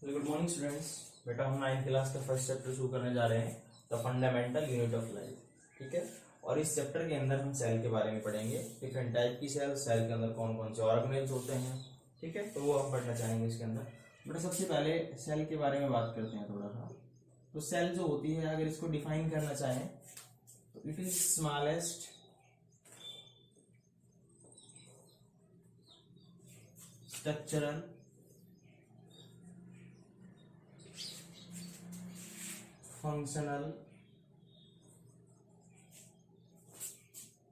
Good morning students. बेटा हम 9th class का फर्स्ट चैप्टर शुरू करने जा रहे हैं, the fundamental unit of life. ठीक है, और इस चैप्टर के अंदर हम सेल के बारे में पढ़ेंगे, डिफरेंट टाइप की सेल, सेल के अंदर कौन कौन से ऑर्गेनेल्स होते हैं। ठीक है, तो वो हम पढ़ना चाहेंगे इसके अंदर। बेटा सबसे पहले सेल के बारे में बात करते हैं थोड़ा सा। तो सेल जो होती है, अगर इसको डिफाइन करना चाहें तो it is smallest structural functional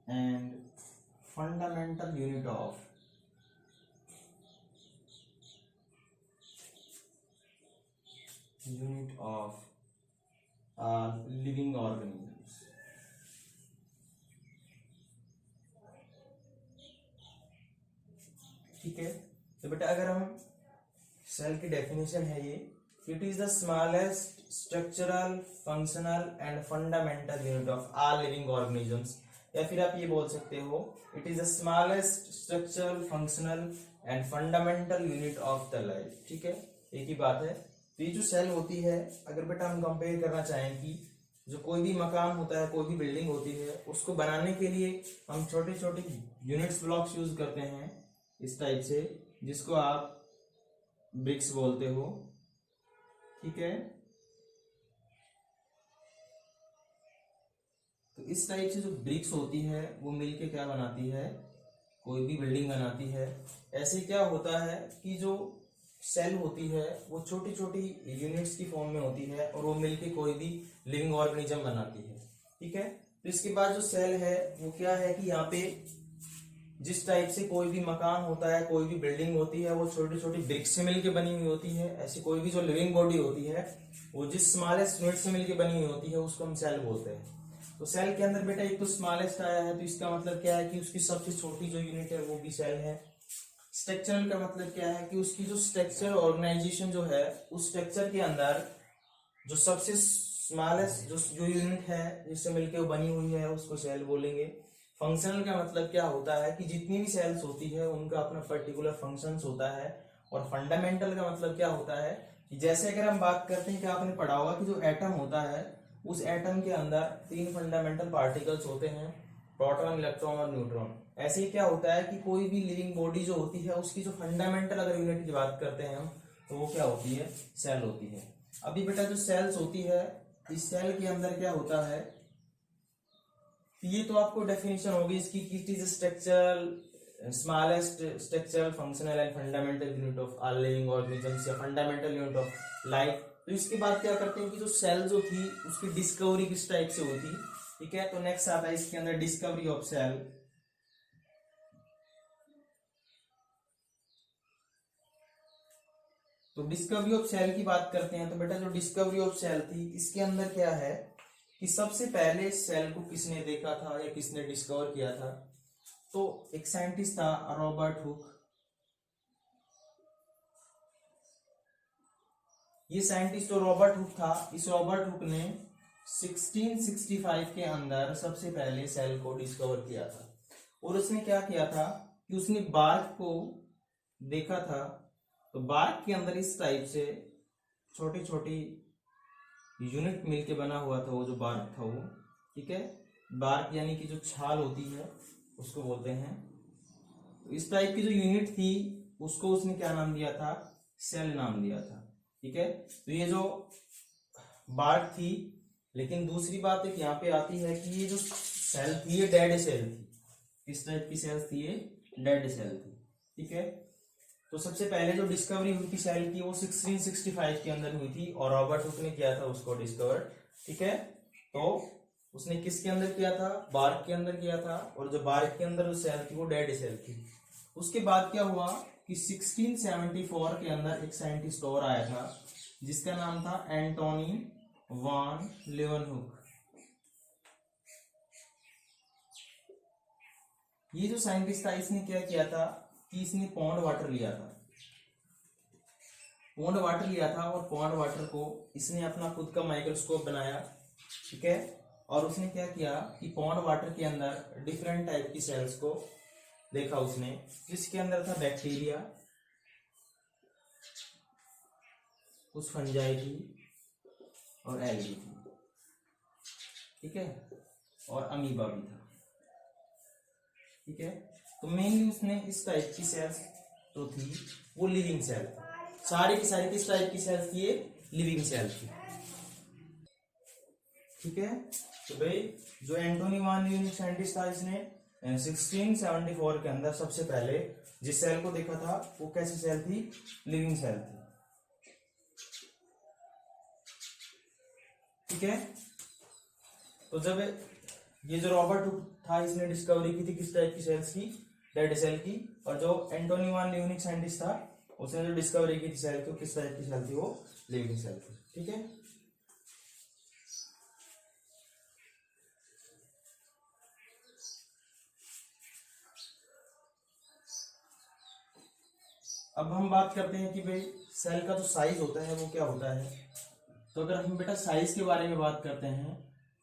and fundamental unit of living organisms। ठीक है, तो बेटा अगर हम सेल की डेफिनेशन है ये, it is the smallest structural functional and fundamental unit of all living organisms, या फिर आप ये बोल सकते हो it is the smallest structural functional and fundamental unit of the life. ठीक है, एक ही बात है। तो ये जो सेल होती है, अगर बेटा हम कंपेयर करना चाहें कि जो कोई भी मकान होता है, कोई भी बिल्डिंग होती है, उसको बनाने के लिए हम छोटे छोटे यूनिट्स ब्लॉक्स यूज करते हैं इस टाइप से, जिसको आप ब्रिक्स बोलते हो। ठीक है, तो इस टाइप से जो ब्रिक्स होती है वो मिलके क्या बनाती है, कोई भी बिल्डिंग बनाती है। ऐसे क्या होता है कि जो सेल होती है वो छोटी छोटी यूनिट्स की फॉर्म में होती है और वो मिलके कोई भी लिविंग ऑर्गेनिज्म बनाती है। ठीक है, तो इसके बाद जो सेल है वो क्या है कि यहाँ पे जिस टाइप से कोई भी मकान होता है, कोई भी बिल्डिंग होती है, वो छोटी छोटी ब्रिक्स से मिलकर बनी हुई होती है। ऐसी कोई भी जो लिविंग बॉडी होती है वो जिस स्मॉलेस्ट यूनिट से मिलकर बनी हुई होती है उसको हम सेल बोलते हैं। तो सेल के अंदर बेटा एक तो स्मॉलेस्ट आया है, तो इसका मतलब क्या है कि उसकी सबसे छोटी जो यूनिट है वो भी सेल है। स्ट्रक्चरल का मतलब क्या है कि उसकी जो स्ट्रक्चर ऑर्गेनाइजेशन जो है, उस स्ट्रक्चर के अंदर जो सबसे स्मॉलेस्ट जो यूनिट है जिससे मिलकर वो बनी हुई है उसको सेल बोलेंगे। फंक्शनल का मतलब क्या होता है कि जितनी भी सेल्स होती है उनका अपना पर्टिकुलर फंक्शंस होता है। और फंडामेंटल का मतलब क्या होता है कि जैसे अगर हम बात करते हैं कि आपने पढ़ा होगा कि जो एटम होता है, उस एटम के अंदर 3 फंडामेंटल पार्टिकल्स होते हैं, प्रोटॉन, इलेक्ट्रॉन और न्यूट्रॉन। ऐसे ही क्या होता है कि कोई भी लिविंग बॉडी जो होती है उसकी जो फंडामेंटल अगर यूनिट की बात करते हैं हम, तो वो क्या होती है, सेल होती है। अभी बेटा जो सेल्स होती है, इस सेल के अंदर क्या होता है, ये तो आपको डेफिनेशन होगी इसकी कि it is structural smallest structural functional and fundamental unit of all living organisms या फंडामेंटल यूनिट ऑफ लाइफ। तो इसके बाद क्या करते हैं कि जो सेल जो थी उसकी डिस्कवरी किस टाइप से हुई थी। ठीक है, तो नेक्स्ट आता है इसके अंदर डिस्कवरी ऑफ सेल। तो डिस्कवरी ऑफ सेल की बात करते हैं, तो बेटा जो डिस्कवरी ऑफ सेल थी इसके अंदर क्या है कि सबसे पहले सेल को किसने देखा था या किसने डिस्कवर किया था। तो एक साइंटिस्ट था रॉबर्ट हुक। ये साइंटिस्ट जो रॉबर्ट हुक था, इस रॉबर्ट हुक ने 1665 के अंदर सबसे पहले सेल को डिस्कवर किया था। और उसने क्या किया था कि उसने बार्क को देखा था। तो बार्क के अंदर इस टाइप से छोटी छोटी यूनिट मिलके बना हुआ था वो जो बार्क था वो। ठीक है, बार्क यानी कि जो छाल होती है उसको बोलते हैं। तो इस टाइप की जो यूनिट थी उसको उसने क्या नाम दिया था, सेल नाम दिया था। ठीक है, तो ये जो बार्क थी, लेकिन दूसरी बात एक यहाँ पे आती है कि ये जो सेल थी ये डेड सेल थी। किस टाइप की सेल थी, ये डेड सेल थी। ठीक है, तो सबसे पहले जो डिस्कवरी हुई थी सेल की वो 1665 के अंदर हुई थी और रॉबर्ट हुक ने किया था उसको डिस्कवर। ठीक है, तो उसने किसके अंदर किया था, बार्क के अंदर किया था, और जो बार्क के अंदर जो सेल थी वो डेड सेल थी। उसके बाद क्या हुआ कि 1674 के अंदर एक साइंटिस्ट और आया था जिसका नाम था एंटोनी वॉन लेवनहुक। ये जो साइंटिस्ट था इसने क्या किया था कि इसने पॉन्ड वाटर लिया था, पॉन्ड वाटर लिया था और पॉन्ड वाटर को इसने अपना खुद का माइक्रोस्कोप बनाया। ठीक है, और उसने क्या किया कि पॉन्ड वाटर के अंदर डिफरेंट टाइप की सेल्स को देखा उसने, जिसके अंदर था बैक्टीरिया, कुछ फंजाई थी और एलगी थी, ठीक है, और अमीबा भी था, ठीक है। तो मेनली उसने इस टाइप की सेल्स जो थी वो लिविंग सेल थी, सारी की सारी किस टाइप की सेल्स थी, ये लिविंग सेल थी, ठीक है। तो भाई जो एंटोनी वान लीeuwenhoek साइंटिस्ट था, इसने 1674 के अंदर सबसे पहले जिस सेल को देखा था वो कैसी सेल थी, लिविंग सेल थी, ठीक है। तो जब ये जो रॉबर्ट हुक था, इसने डिस्कवरी की थी किस टाइप की सेल्स की, डेड सेल की, और जो एंटोनी वान लीeuwenhoek साइंटिस्ट था उसने जो डिस्कवरी की थी सेल की, किस टाइप की सेल थी, वो लिविंग सेल थी, ठीक है। अब हम बात करते हैं कि भाई सेल का जो साइज होता है वो क्या होता है। तो अगर हम बेटा साइज के बारे में बात करते हैं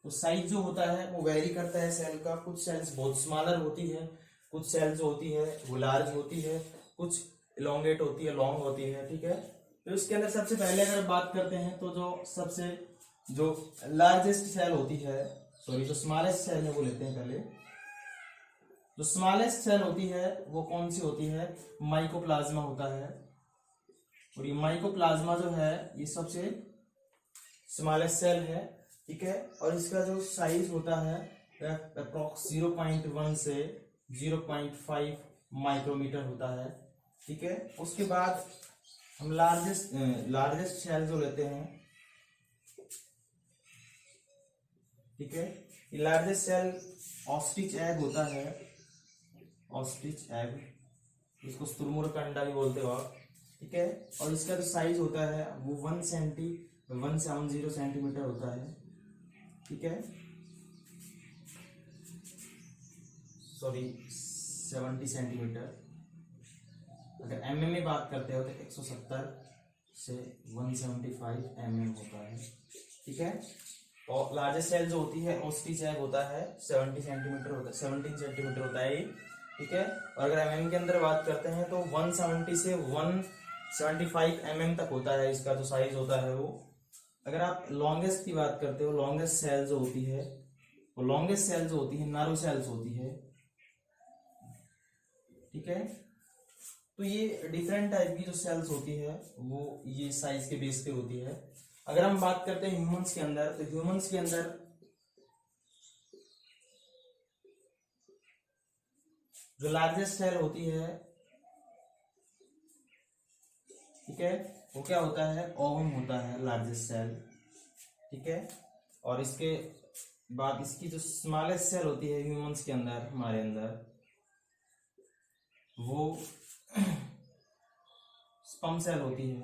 तो साइज जो होता है वो वेरी करता है सेल का। कुछ सेल्स बहुत स्मॉलर होती है, कुछ सेल्स जो होती है वो लार्ज होती है, कुछ इलोंगेट होती है, लॉन्ग होती है, ठीक है। तो इसके अंदर सबसे पहले अगर बात करते हैं तो जो लार्जेस्ट सेल होती है, सॉरी जो स्मॉलेस्ट सेल है वो लेते हैं पहले। जो स्मॉलेस्ट सेल होती है वो कौन सी होती है, माइकोप्लाज्मा होता है। और ये माइकोप्लाज्मा जो है ये सबसे स्मॉलेस्ट सेल है, ठीक है। और इसका जो साइज होता है अप्रोक्स 0.1 से 0.5 माइक्रोमीटर होता है, ठीक है। उसके बाद हम लार्जेस्ट सेल जो लेते हैं, ठीक है। ये लार्जेस्ट सेल ऑस्ट्रिच एग होता है, ऑस्ट्रिच एग, इसको स्तुर्मुर्ग का अंडा भी बोलते हो आप, ठीक है। और इसका जो साइज होता है वो 170 सेंटीमीटर होता है, ठीक है, सॉरी 70 सेंटीमीटर। अगर एम में बात करते हो तो 170 से 175 होता है, ठीक है। और लार्जेस्ट सेल जो होती है ऑस्ट्रिच एग होता है 17 सेंटीमीटर होता है ये, ठीक है। और अगर एम के अंदर बात करते हैं तो 170 से 175 तक होता है इसका जो साइज होता है वो। अगर आप लॉन्गेस्ट की बात करते हो, लॉन्गेस्ट सेल जो होती है वो नारो सेल्स होती है, ठीक है। तो ये डिफरेंट टाइप की जो सेल्स होती है वो ये साइज के बेस पे होती है। अगर हम बात करते हैं ह्यूमंस के अंदर, तो ह्यूमंस के अंदर जो लार्जेस्ट सेल होती है, ठीक है, वो क्या होता है, ओवम होता है लार्जेस्ट सेल, ठीक है। और इसके बाद इसकी जो स्मॉलेस्ट सेल होती है ह्यूमंस के अंदर, हमारे अंदर, वो स्पर्म सेल होती है।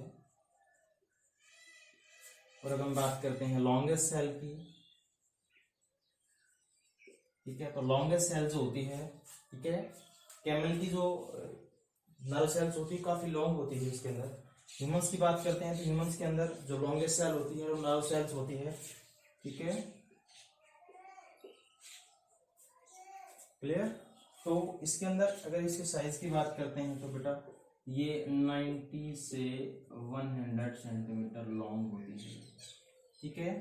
और अगर हम बात करते हैं लॉन्गेस्ट सेल की, ठीक है, तो लॉन्गेस्ट सेल जो होती है, ठीक है, कैमल की जो नर्व सेल्स होती है काफी लॉन्ग होती है इसके अंदर। ह्यूमंस की बात करते हैं तो ह्यूमंस के अंदर जो लॉन्गेस्ट सेल होती है वो नर्व सेल्स होती है, ठीक है, क्लियर। तो इसके अंदर अगर इसके साइज की बात करते हैं तो बेटा ये 90 से 100 सेंटीमीटर लॉन्ग होती है, ठीक है।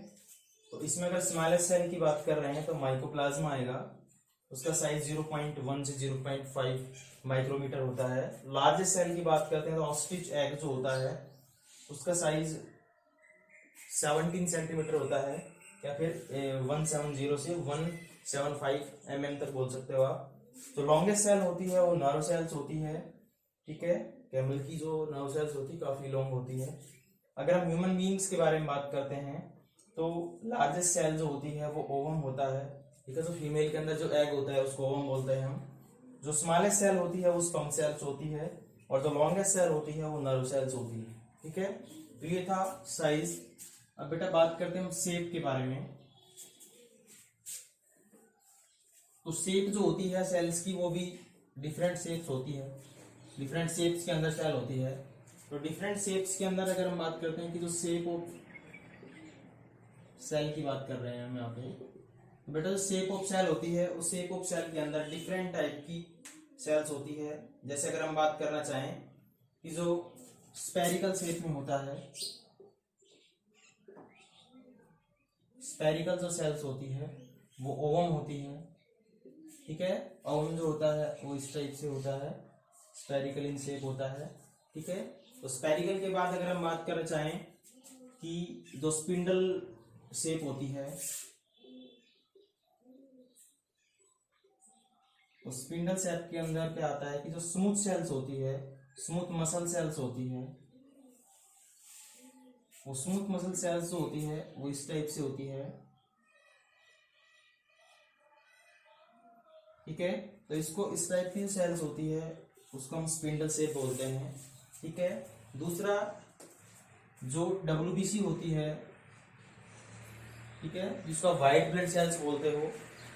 तो इसमें अगर स्मॉलेस्ट सेल की बात कर रहे हैं तो माइकोप्लाज्मा आएगा, उसका साइज 0.1 से 0.5 माइक्रोमीटर होता है। लार्जेस्ट सेल की बात करते हैं तो ऑस्ट्रिच एग जो होता है उसका साइज 17 सेंटीमीटर होता है, या फिर 170 से 175 तक बोल सकते हो आप। तो लॉन्गेस्ट सेल होती है वो नर्व सेल्स होती है, ठीक है। कैमल की जो नर्व सेल्स होती है काफी लॉन्ग होती है। अगर हम ह्यूमन बीइंग्स के बारे में बात करते हैं तो लार्जेस्ट सेल जो होती है वो ओवम होता है, ठीक है। जो फीमेल के अंदर जो एग होता है उसको ओवम बोलते हैं हम। जो स्मॉलेस्ट सेल होती है वो स्पर्म सेल्स होती है, और जो लॉन्गेस्ट सेल होती है वो नर्व सेल्स होती है, ठीक है। तो ये था साइज। अब बेटा बात करते हैं हम शेप के बारे में। तो शेप जो होती है सेल्स की वो भी डिफरेंट शेप्स होती है, डिफरेंट शेप्स के अंदर सेल होती है। तो डिफरेंट शेप्स के अंदर अगर हम बात करते हैं कि जो शेप ऑफ सेल की बात कर रहे हैं हम यहाँ पे, तो बेटा जो शेप ऑफ सेल होती है उस शेप ऑफ सेल के अंदर डिफरेंट टाइप की सेल्स होती है। जैसे अगर हम बात करना चाहें कि जो स्पेरिकल शेप में होता है, स्पेरिकल जो सेल्स होती है वो ओवम होती है। ठीक है, ओवम जो होता है वो इस टाइप से होता है, स्पेरिकल इन शेप होता है। ठीक है, तो स्पेरिकल के बाद अगर हम बात करना चाहें कि जो स्पिंडल शेप होती है, तो स्पिंडल शेप के अंदर क्या आता है कि जो स्मूथ सेल्स होती है, स्मूथ मसल सेल्स होती है, वो स्मूथ मसल सेल्स जो होती है वो इस टाइप से होती है। ठीक है, तो इसको इस टाइप की सेल्स होती है उसको हम स्पिंडल शेप बोलते हैं। ठीक है, दूसरा जो WBC होती है, ठीक है, जिसको व्हाइट ब्लड सेल्स बोलते हो,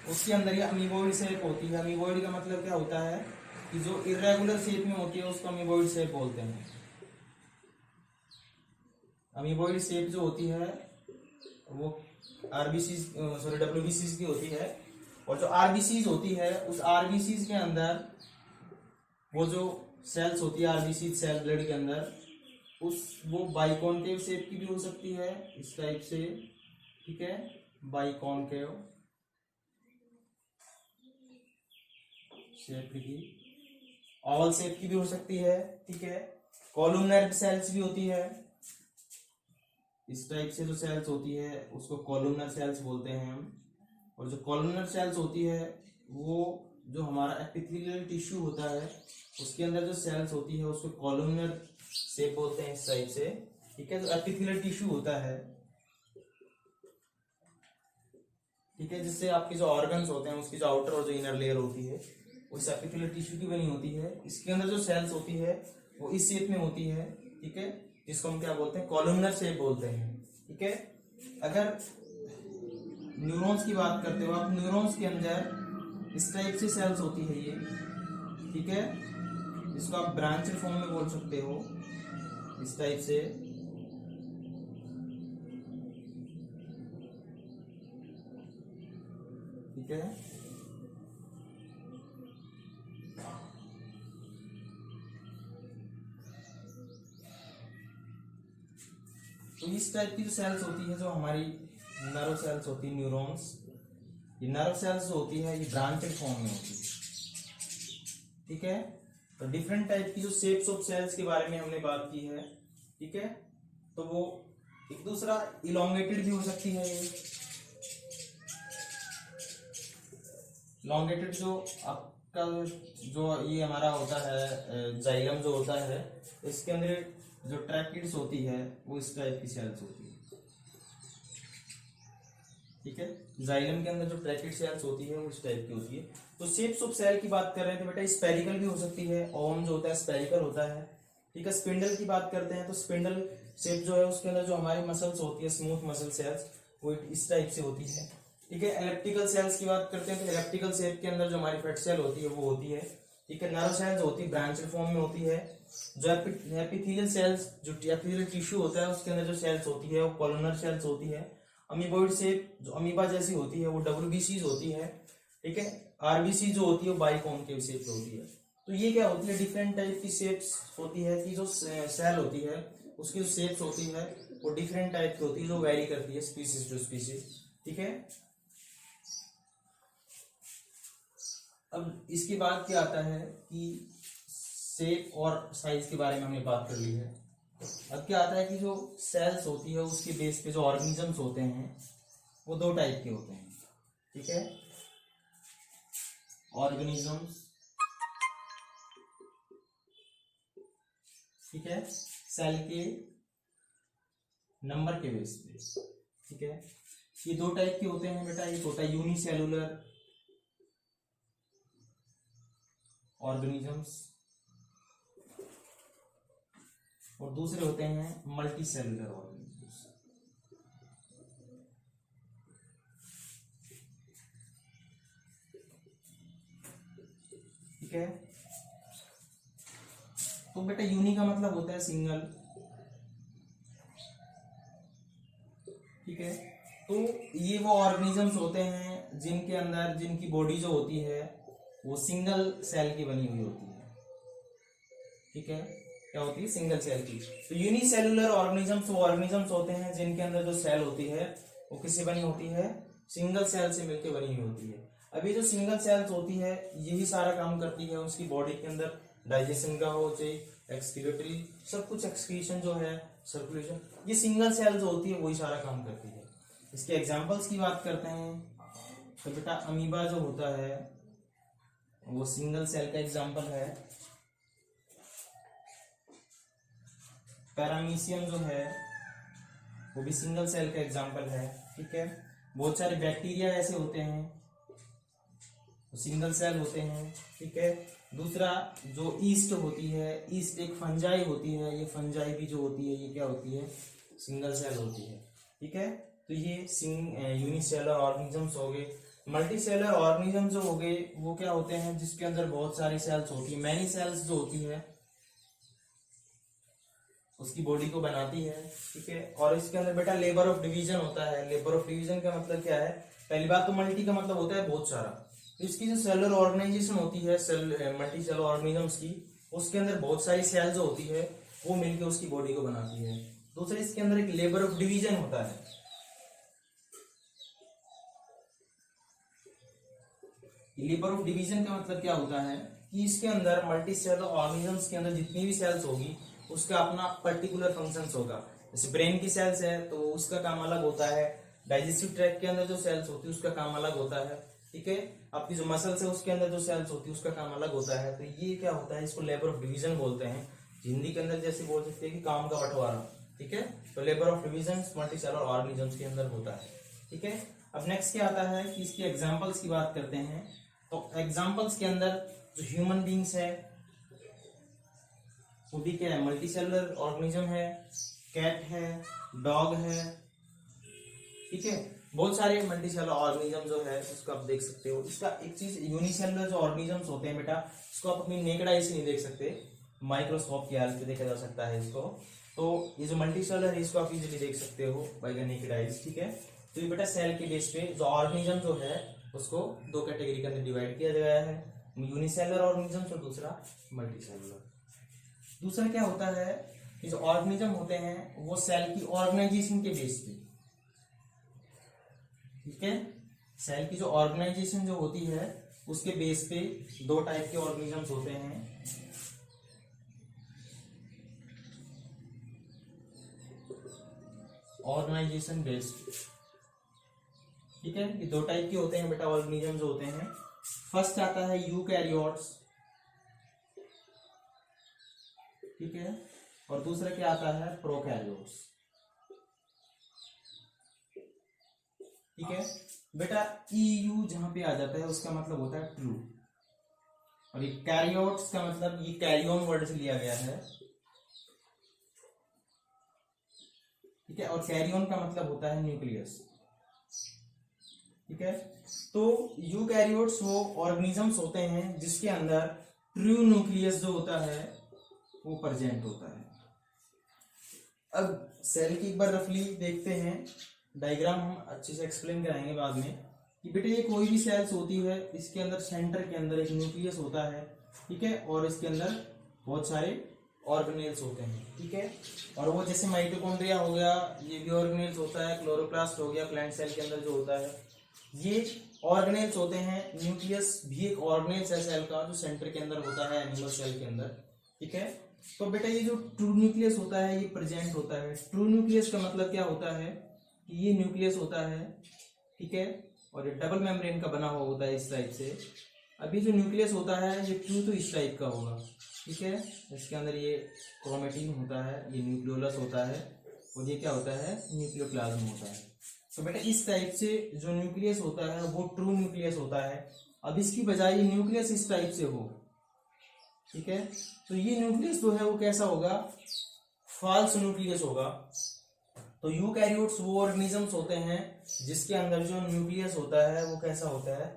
उसके अंदर ये अमीबॉइड शेप होती है। अमीबॉइड का मतलब क्या होता है कि जो इर्रेगुलर शेप में होती है उसको अमीबॉइड शेप बोलते हैं। अमीबॉइड शेप जो होती है वो WBCs की होती है, और जो RBCs होती है उस RBCs के अंदर वो जो सेल्स होती है RBC सेल ब्लड के अंदर, वो बाइकॉन्केव शेप की भी हो सकती है इस टाइप से। ठीक है, बाइकॉन्केव शेप की, ओवल शेप की भी हो सकती है। ठीक है, कॉलमनर सेल्स भी होती है, इस टाइप से जो सेल्स होती है उसको कॉलमनर सेल्स बोलते हैं हम। और जो कॉलमनर सेल्स होती है वो जो हमारा एपिथेलियल टिश्यू होता है उसके अंदर जो सेल्स होती है उसको कॉलमनर शेप बोलते हैं इस टाइप से। ठीक है, जो एपिथेलियल टिश्यू होता है, ठीक है, जिससे आपके जो ऑर्गन्स होते हैं उसकी जो आउटर और जो इनर लेयर होती है वो इस एपिथेलियल टिश्यू की बनी होती है। इसके अंदर जो सेल्स होती है वो इस शेप में होती है। ठीक है, जिसको हम क्या बोलते हैं, कॉलमनर शेप बोलते हैं। ठीक है, अगर न्यूरॉन्स की बात करते हो आप, न्यूरॉन्स के अंदर इस टाइप से सेल्स होती है ये। ठीक है, जिसको आप ब्रांचेड फॉर्म में बोल सकते हो इस टाइप से। ठीक है, तो इस टाइप की जो सेल्स होती है जो हमारी नर्व सेल्स होती है, न्यूरॉन्स, ये नर्व सेल्स जो होती है ये ब्रांचेड फॉर्म में होती है। ठीक है, तो डिफरेंट टाइप की जो शेप्स ऑफ सेल्स के बारे में हमने बात की है। ठीक है, तो वो एक दूसरा इलोंगेटेड भी हो सकती है। ये इलोंगेटेड जो आपका जो ये हमारा होता है जाइलम जो होता है, इसके अंदर जो ट्रैकिड्स होती है वो इस टाइप की सेल्स होती है। ठीक है, जाइलम के अंदर जो ट्रैकिड सेल्स होती है वो इस टाइप की होती है। तो शेप्स ऑफ सेल की बात कर रहे हैं तो बेटा स्पेरिकल भी हो सकती है, ओवम जो होता है स्पेरिकल होता है। ठीक है, स्पिंडल की बात करते हैं तो स्पिंडल शेप जो है उसके अंदर जो हमारी मसल्स होती है, स्मूथ मसल सेल्स, वो इस टाइप से होती है। ठीक है, एलिप्टिकल सेल्स की बात करते हैं तो एलिप्टिकल शेप के अंदर जो हमारी फेट सेल होती है वो होती है। ठीक है, नर्व सेल्स होती है ब्रांचेड फॉर्म में होती है। जो एपिथेलियल सेल्स, जो एपिथेलियल टिश्यू होता है उसके अंदर जो सेल्स होती है वो कॉलमनर सेल्स होती है। अमीबॉइड शेप जो अमीबा जैसी होती है वो WBCs होती है। ठीक है, RBC जो होती है वो बाइकॉन्केव शेप होती है। तो ये क्या होती है, डिफरेंट टाइप की शेप्स होती है कि जो सेल होती है उसकी जो शेप्स होती है वो डिफरेंट टाइप की होती है, जो वेरी करती है स्पीसीज टू स्पीसीज। ठीक है, अब इसके बाद क्या आता है कि शेप और साइज के बारे में हमने बात कर ली है। अब क्या आता है कि जो सेल्स होती है उसके बेस पे जो ऑर्गेनिजम्स होते हैं वो दो टाइप के होते हैं। ठीक है, ऑर्गेनिजम्स, ठीक है, सेल के नंबर के बेस पे। ठीक है, ये दो टाइप के होते हैं बेटा, एक होता है यूनिसेलुलर ऑर्गेनिजम्स और दूसरे होते हैं मल्टी सेलुलर ऑर्गेनिजम्स। ठीक है, तो बेटा यूनि का मतलब होता है सिंगल। ठीक है, तो ये वो ऑर्गेनिजम्स होते हैं जिनके अंदर जिनकी बॉडी जो होती है वो सिंगल सेल की बनी हुई होती है। ठीक है, क्या होती है, सिंगल सेल की। तो यूनिसेलुलर ऑर्गेनिजम्स वो ऑर्गेनिजम्स होते हैं जिनके अंदर जो सेल होती है वो किससे बनी होती है, सिंगल सेल से मिलकर बनी हुई होती है। अभी जो सिंगल सेल्स होती है यही सारा काम करती है उसकी बॉडी के अंदर, डाइजेशन का हो चाहे एक्सक्रीटरी, सब कुछ एक्सक्रीशन जो है, सर्कुलेशन, ये सिंगल सेल्स होती है वही सारा काम करती है। इसके एग्जांपल्स की बात करते हैं तो बेटा अमीबा जो होता है वो सिंगल सेल का एग्जांपल है। पैरामीशियम जो है वो भी सिंगल सेल का एग्जांपल है, ठीक है। बहुत सारे बैक्टीरिया ऐसे होते हैं सिंगल सेल होते हैं, ठीक है। दूसरा जो ईस्ट होती है, ईस्ट एक फंजाई होती है, ये फंजाई भी जो होती है ये क्या होती है, सिंगल सेल होती है, ठीक है। तो ये यूनिसेलर ऑर्गेनिजम्स हो गए। मल्टीसेलर ऑर्गेनिज्म जो हो गए वो क्या होते हैं, जिसके अंदर बहुत सारी सेल्स होती है, मैनी सेल्स जो होती है उसकी बॉडी को बनाती है, ठीक है। और इसके अंदर बेटा लेबर ऑफ डिवीजन होता है। लेबर ऑफ डिवीजन का मतलब क्या है, पहली बात तो मल्टी का मतलब होता है बहुत सारा। इसकी जो सेलुलर ऑर्गेनाइजेशन होती है मल्टी सेलर ऑर्गेनिजम्स की, उसके अंदर बहुत सारी सेल जो होती है वो मिलकर उसकी बॉडी को बनाती है। दूसरे इसके अंदर एक लेबर ऑफ डिवीजन होता है। लेबर ऑफ डिवीजन का मतलब क्या होता है कि इसके अंदर मल्टी सेलर ऑर्गेनिजम्स के अंदर जितनी भी सेल्स होगी उसका अपना पर्टिकुलर फंक्शंस होगा। जैसे ब्रेन की सेल्स है तो उसका काम अलग होता है, डाइजेस्टिव ट्रैक्ट के अंदर जो सेल्स होती है उसका काम अलग होता है, ठीक है। आपकी जो मसल्स है उसके अंदर जो सेल्स होती है उसका काम अलग होता है। तो ये क्या होता है, इसको लेबर ऑफ डिवीजन बोलते हैं। हिंदी के अंदर जैसे बोल सकते हैं कि काम का बंटवारा, ठीक है। तो labour of division multi cellular organisms के अंदर होता है, ठीक है। अब नेक्स्ट क्या आता है कि इसके एग्जाम्पल्स की बात करते हैं। तो एग्जाम्पल्स के अंदर जो ह्यूमन बींग्स है वो भी क्या है, मल्टी सेलुलर ऑर्गेनिज्म है, कैट है, डॉग है, ठीक है। बहुत सारे मल्टी सेलुलर ऑर्गेनिज्म जो है उसको आप देख सकते हो। इसका एक चीज, यूनिसेलुलर जो ऑर्गेनिजम्स होते हैं बेटा इसको आप अपनी नेकेड आई से नहीं देख सकते, माइक्रोस्कोप की हेल्प से देखा जा सकता है इसको। तो ये जो मल्टी सेलुलर है इसको आप इजीली देख सकते हो बाय द नेकेड आईज, ठीक है। तो ये बेटा सेल के बेस पे जो ऑर्गेनिज्म जो है उसको दो कैटेगरी के अंदर डिवाइड किया गया है, यूनिसेलुलर ऑर्गेनिजम्स और दूसरा मल्टी सेलुलर। दूसरा क्या होता है कि जो ऑर्गेनिज्म होते हैं वो सेल की ऑर्गेनाइजेशन के बेस पे, ठीक है। सेल की जो ऑर्गेनाइजेशन जो होती है उसके बेस पे दो टाइप के ऑर्गेनिजम्स होते हैं। ऑर्गेनाइजेशन बेस्ड, ठीक है। ये दो टाइप के होते हैं बेटा ऑर्गेनिज्म जो होते हैं। फर्स्ट आता है यूकैरियोट्स, ठीक है, और दूसरा क्या आता है प्रोकैरियोट्स, ठीक है। बेटा EU जहां पे आ जाता है उसका मतलब होता है ट्रू, और ये कैरियोट्स का मतलब ये कैरियन वर्ड से लिया गया है, ठीक है। और कैरियन का मतलब होता है न्यूक्लियस, ठीक है। तो यूकैरियोट्स वो ऑर्गेनिजम्स होते हैं जिसके अंदर ट्रू न्यूक्लियस जो होता है वो प्रेजेंट होता है। अब सेल की एक बार रफली देखते हैं, डायग्राम हम अच्छे से एक्सप्लेन कराएंगे बाद में कि बेटे ये कोई भी सेल्स होती है इसके अंदर सेंटर के अंदर एक न्यूक्लियस होता है, ठीक है, और इसके अंदर बहुत सारे ऑर्गेनेल्स होते हैं, ठीक है। और वो जैसे माइटोकॉन्ड्रिया हो गया ये भी ऑर्गेनेल्स होता है, क्लोरोप्लास्ट हो गया प्लांट सेल के अंदर जो होता है ये ऑर्गेनेल्स होते हैं। न्यूक्लियस भी एक ऑर्गेनेल्स है सेल का जो सेंटर के अंदर होता है एनिमल सेल के अंदर, ठीक है। तो बेटा ये जो ट्रू न्यूक्लियस होता है ये प्रेजेंट होता है। ट्रू न्यूक्लियस का मतलब क्या होता है कि ये न्यूक्लियस होता है, ठीक है, और ये डबल मेम्ब्रेन का बना हुआ होता है इस टाइप से। अभी जो न्यूक्लियस होता है ये ट्रू तो इस टाइप का होगा, ठीक है। इसके अंदर ये क्रोमेटिन होता है, ये न्यूक्लियोलस होता है, और ये क्या होता है न्यूक्लियोप्लाज्म होता है। तो बेटा इस टाइप से जो न्यूक्लियस होता है वो ट्रू न्यूक्लियस होता है। अब इसकी बजाय ये न्यूक्लियस इस टाइप से हो, ठीक है, तो ये न्यूक्लियस जो है वो कैसा होगा, फॉल्स न्यूक्लियस होगा। तो यूकैरियोट्स वो ऑर्गेनिजम्स होते हैं जिसके अंदर जो न्यूक्लियस होता है वो कैसा होता है,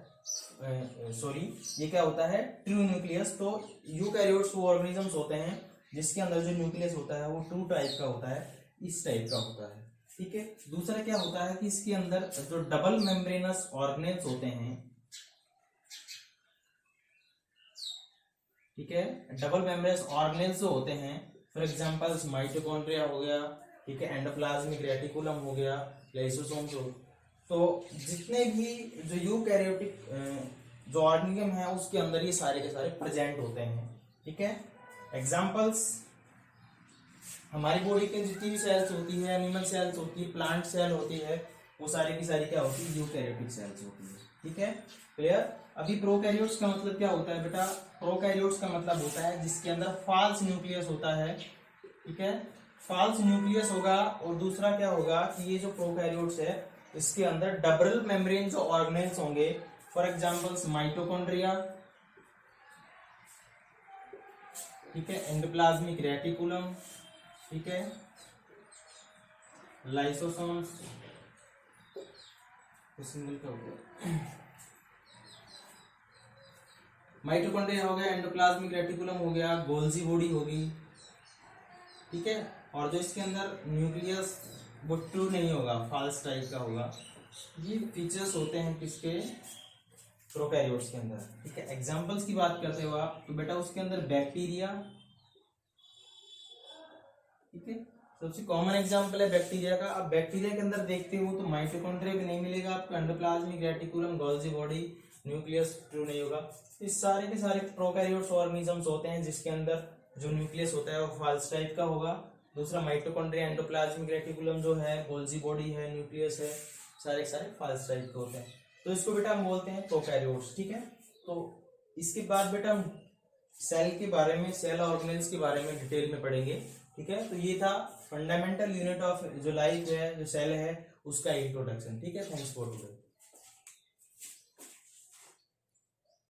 ये क्या होता है ट्रू न्यूक्लियस। तो यूकैरियोट्स वो ऑर्गेनिजम्स होते हैं जिसके अंदर जो न्यूक्लियस होता है वो ट्रू टाइप का होता है, इस टाइप का होता है, ठीक है। दूसरा क्या होता है कि इसके अंदर जो डबल मेम्ब्रेनस ऑर्गेनेल्स होते हैं, ठीक है, डबल मेम्ब्रेनस ऑर्गेनेल्स जो होते हैं, फॉर एग्जांपल माइटोकॉन्ड्रिया हो गया, ठीक है, एंडोप्लाज्मिक रेटिकुलम हो गया, लाइसोसोम्स तो जितने भी जो यूकैरियोटिक जो ऑर्गेनिज्म है उसके अंदर ये सारे के सारे प्रेजेंट होते हैं। ठीक है, एग्जांपल्स हमारी बॉडी के जितनी भी सेल्स होती है, एनिमल सेल्स होती है, प्लांट सेल होती है, वो सारी की सारी क्या होती है, यूकैरियोटिक सेल्स होती है। ठीक है, क्लियर। अभी प्रोकैरियोट्स का मतलब क्या होता है बेटा, प्रोकैरियोट्स का मतलब होता है जिसके अंदर फाल्स न्यूक्लियस होता है। ठीक है, फाल्स न्यूक्लियस होगा, और दूसरा क्या होगा कि ये जो प्रोकैरियोट्स है इसके अंदर डबल मेम्ब्रेन जो ऑर्गेनेल्स होंगे, फॉर एग्जांपल्स माइटोकॉन्ड्रिया, ठीक है, एंडोप्लाज्मिक रेटिकुलम, ठीक है, लाइसोसोम्स, सिंगल का हो गया, माइटोकॉन्ड्रिया हो गया, एंडोप्लाज्मिक रेटिकुलम हो गया, गोल्जी बॉडी होगी। ठीक है, और जो इसके अंदर न्यूक्लियस वो ट्रू नहीं होगा, फॉल्स टाइप का होगा। ये फीचर्स होते हैं किसके, प्रोकैरियोट्स के अंदर। ठीक है, एग्जांपल्स की बात करते हो आप तो बेटा उसके अंदर बैक्टीरिया, ठीक है, सबसे कॉमन एग्जांपल है बैक्टीरिया का। अब बैक्टीरिया के अंदर देखते हो तो माइटोकॉन्ड्रिया भी नहीं मिलेगा आपको, endoplasmic reticulum, Golgi body, nucleus true नहीं होगा। इस सारे के सारे प्रोकैरियोट्स ऑर्गेनिजम्स होते हैं जिसके अंदर जो न्यूक्लियस होता है वो फॉल्स टाइप का होगा। दूसरा माइटोकॉन्ड्रिया, एंडोप्लाज्मिक रेटिकुलम जो है, गोल्जी बॉडी है, न्यूक्लियस है, सारे के सारे फॉल्स टाइप के होते हैं। तो इसको बेटा हम बोलते हैं प्रोकैरियोट्स। ठीक है, तो इसके बाद बेटा हम सेल के बारे में, सेल ऑर्गेनेल्स के बारे में डिटेल में पढ़ेंगे। ठीक है, तो ये था फंडामेंटल यूनिट ऑफ जो लाइफ है, जो सेल है, उसका इंट्रोडक्शन। ठीक है, थैंक्स फॉर टुडे।